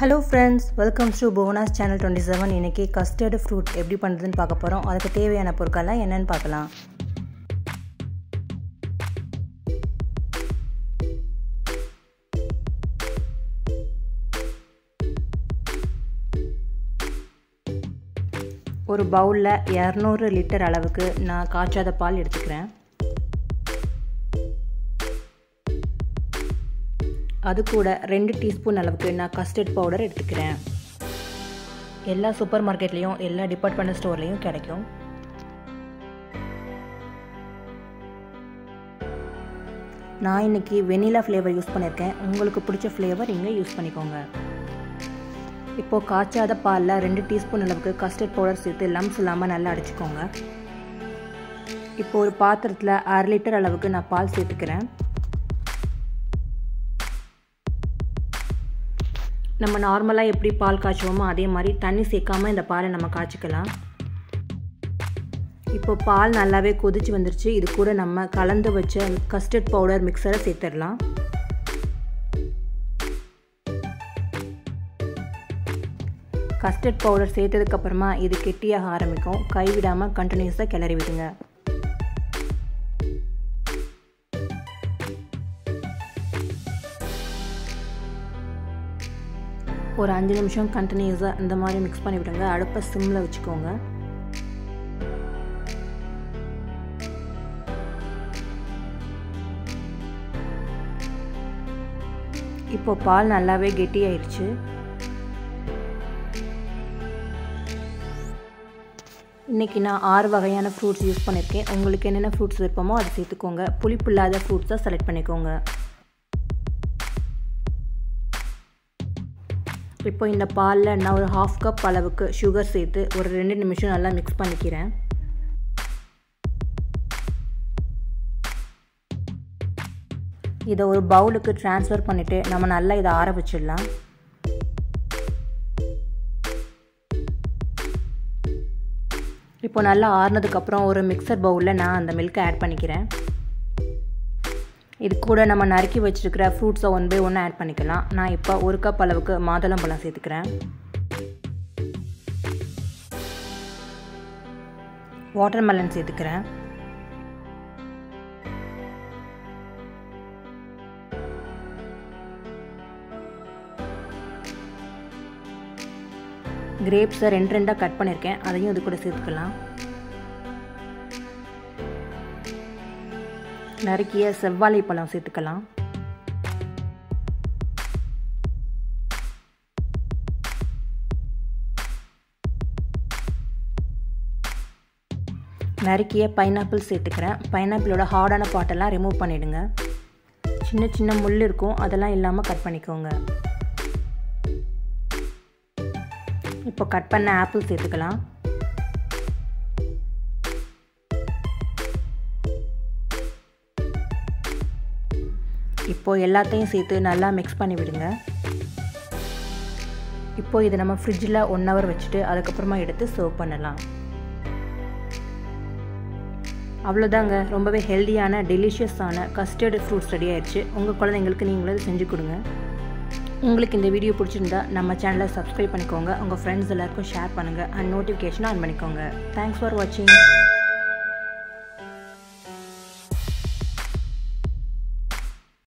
Hello friends, welcome to Bonus Channel 27. இன்னைக்கு custard fruit எப்படி பண்றதுன்னு பார்க்க போறோம். அதுக்கு தேவையான பொருட்கள் என்னன்னு பார்க்கலாம். ஒரு பவுல்ல 200 லிட்டர் அளவுக்கு நான் காய்ச்சாத பால் எடுத்துக்கிறேன். அது கூட 2 டீஸ்பூன் அளவுக்கு நான் கஸ்டர்ட் பவுடர் எடுத்துக்கிறேன். எல்லா சூப்பர் மார்க்கெட்லயும் எல்லா டிபார்ட்மெண்டல் ஸ்டோர்லயும் கிடைக்கும். நான் இன்னைக்கு வெனிலா ஃப்ளேவர் யூஸ் பண்ணியிருக்கேன். உங்களுக்கு பிடிச்ச ஃப்ளேவர் இங்கே யூஸ் பண்ணிக்கோங்க. இப்போ காய்ச்சாத பாலில் 2 டீஸ்பூன் அளவுக்கு கஸ்டர்ட் பவுடர் சேர்த்து லம்ஸ் இல்லாமல் நல்லா அடிச்சுக்கோங்க. இப்போ ஒரு பாத்திரத்தில் 1/2 லிட்டர் அளவுக்கு நான் பால் சேர்த்துக்கிறேன். நம்ம நார்மலாக எப்படி பால் காய்ச்சுவோமோ அதே மாதிரி தண்ணி சேர்க்காமல் இந்த பாலை நம்ம காய்ச்சிக்கலாம். இப்போ பால் நல்லாவே கொதிச்சு வந்துருச்சு. இது கூட நம்ம கலந்து வச்ச கஸ்டர்ட் பவுடர் மிக்சரை சேர்த்துடலாம். கஸ்டர்ட் பவுடர் சேர்த்ததுக்கப்புறமா இது கெட்டியாக ஆரம்பிக்கும். கைவிடாமல் கண்டினியூஸாக கிளறி விடுங்க. ஒரு 5 நிமிஷம் கண்டினியூஸாக இந்த மாதிரி மிக்ஸ் பண்ணி விடுங்க. அடுப்பை சிம்மில் வச்சுக்கோங்க. இப்போ பால் நல்லாவே கெட்டியாயிருச்சு. இன்றைக்கி நான் 6 வகையான ஃப்ரூட்ஸ் யூஸ் பண்ணியிருக்கேன். உங்களுக்கு என்னென்ன ஃப்ரூட்ஸ் விருப்பமோ அதை சேர்த்துக்கோங்க. புளிப்பு இல்லாத ஃப்ரூட்ஸை செலக்ட் பண்ணிக்கோங்க. இப்போ இந்த பாலில் நான் ஒரு 1/2 கப் அளவுக்கு சுகர் சேர்த்து ஒரு 2 நிமிஷம் நல்லா மிக்ஸ் பண்ணிக்கிறேன். இதை ஒரு பவுலுக்கு ட்ரான்ஸ்ஃபர் பண்ணிவிட்டு நம்ம நல்லா இதை ஆற வச்சிடலாம். இப்போ நல்லா ஆறினதுக்கப்புறம் ஒரு மிக்சர் பவுலில் நான் அந்த மில்கை ஆட் பண்ணிக்கிறேன். இது கூட நம்ம நறுக்கி வச்சுருக்கிற ஃப்ரூட்ஸை 1 பை 1 ஆட் பண்ணிக்கலாம். நான் இப்போ 1 கப் அளவுக்கு மாதுளம்பழம் சேர்த்துக்கிறேன். வாட்டர்மெலன் சேர்த்துக்கிறேன். கிரேப்ஸை 2 கட் பண்ணியிருக்கேன். அதையும் இது கூட சேர்த்துக்கலாம். நறுக்கிய செவ்வாழை பழம் சேர்த்துக்கலாம். நறுக்கிய பைனாப்பிள் சேர்த்துக்கிறேன். பைனாப்பிளோட ஹார்டான பாட்டெல்லாம் ரிமூவ் பண்ணிவிடுங்க. சின்ன சின்ன முள் இருக்கும், அதெல்லாம் இல்லாமல் கட் பண்ணிக்கோங்க. இப்போ கட் பண்ண ஆப்பிள் சேர்த்துக்கலாம். இப்போ எல்லாத்தையும் சேர்த்து நல்லா மிக்ஸ் பண்ணி விடுங்க. இப்போ இதை நம்ம ஃப்ரிட்ஜில் 1 ஹவர் வச்சுட்டு அதுக்கப்புறமா எடுத்து சர்வ் பண்ணலாம். அவ்வளோதாங்க, ரொம்பவே ஹெல்தியான டெலிஷியஸான கஸ்டர்டு ஃப்ரூட்ஸ் ரெடி ஆயிடுச்சு. உங்கள் குழந்தைங்களுக்கு நீங்களே செஞ்சு கொடுங்க. உங்களுக்கு இந்த வீடியோ பிடிச்சிருந்தா நம்ம சேனலை சப்ஸ்கிரைப் பண்ணிக்கோங்க. உங்கள் ஃப்ரெண்ட்ஸ் எல்லாருக்கும் ஷேர் பண்ணுங்கள் அண்ட் நோட்டிஃபிகேஷன் ஆன் பண்ணிக்கோங்க. தேங்க்ஸ் ஃபார் வாட்சிங்.